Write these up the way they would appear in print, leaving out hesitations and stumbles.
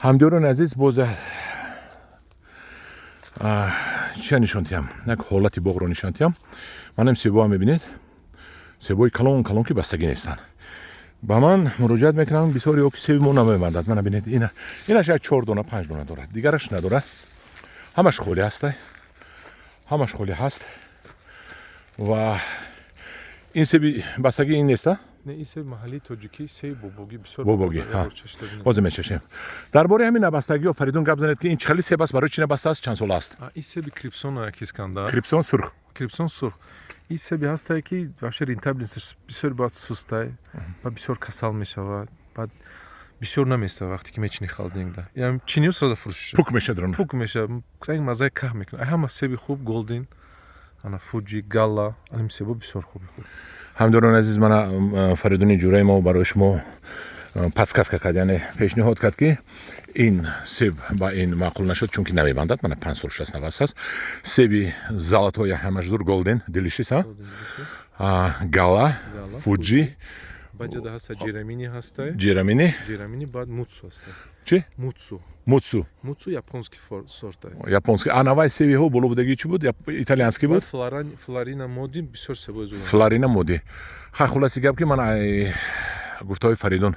ҳамдёрони азиз боз чия нишонтиям як ҳолати боғро нишонтиям. Манам себоа мебинед, себои калон калон ки бастагӣ нестанд. Ба ман муроҷиат мекунам бисёри ки себи мо намебандад. Мана бинед инаш як 4 дона 5 дона дорад, дигараш надорад. Ҳамаш холӣ ҳастай, ҳамаш холӣ ҳаст ва ин себи бастагӣ ин неста. Не, ин себ маҳаллии тоҷикӣ себи бобогӣ бисёр бобогӣ ҳозир мечашем. Дар бораи ҳамин набастагиҳо Фаридун гап занед ки ин чӣ себ аст, барои чӣ набастааст, чанд сол аст? Ин себи крипсон Искандар. Крипсон сурх. Крипсон сурх. Ин себи ҳастае ки вообще рентабельностиш бисёр баъд сустай, баъд бисёр касал мешавад, баъд бисёр наместа вақте ки мечини халдингда. Ям чиниё сразу фурӯш пук мешадрон. Пук меша, крайг мазаи каҳ мекунад. Ҳама себи хуб голдин, ана фуҷи, галла, аним себо бисёр хуби худ. ҳамдёрони азиз, мана Фаридуни ҷураи мо барои шумо подсказка кард, яъне пешниҳод кард ки ин себ ба ин маъқул нашуд, чунки намебандад. Мана 5 сол 6 наваст аст. Себи золотоя ҳамаҷзур голден делишис галла, фуҷи, баҷада ҳаста ҷерамини ҳастай. ҷерамини баъд мутсу ҳастай. чӣ? Мутсу Мутсу японски сортай. японски. Наваи себиҳо боло будагӣ чӣ буд? Италиянский буд? Флорина моди бисёр себои зуд. Флорина моди. Ха, хулоси гап ки ман гуфтаҳои Фаридун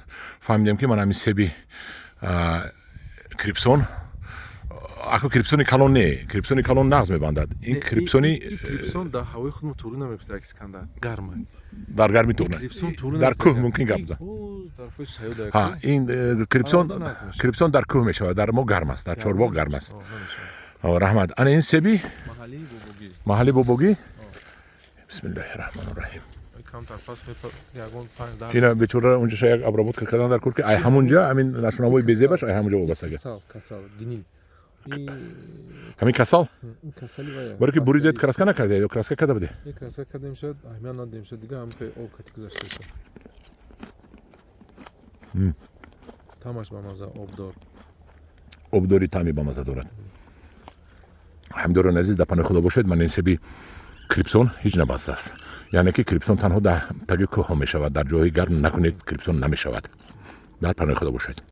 фаҳмидем ки ман ҳамин себи крипсон, ако крипсони калон не, крипсони калон нағз мебандад. Ин крипсони крипсон дар ҳавои худ туру намепитад Искандар. Гарма. дар гарми турна. Дар кӯҳ мумкин гап зад. Ҳа, ин крипсон дар кӯҳ мешавад, дар мо гарм аст, дар чорбоғ гарм аст. раҳмат. Ана ин себи маҳалли бобогӣ. бисмиллаҳи раҳмони раҳим. ина бечора унҷа ша як обработка кардан дар кӯр ки ай ҳамунҷа ҳамин нашунавои безебаш ай ҳамунҷа вобастага. ҳамин касал? баро ки буридед краска накардед ё краска карда будед? Краска кардем шуд, аҳамият надем шуд, дига ҳам об кати гузашта шуд. Тамаш ба маза обдор. Обдори таъми ба маза дорад. ҳамдёрони азиз, дар паноҳи худо бошед. Ман ин себи крипсон ҳеҷ набастааст. яъне ки крипсон танҳо дар таги кӯҳҳо мешавад. Дар ҷойҳои гарм накунед, крипсон намешавад. дар паноҳи худо бошед.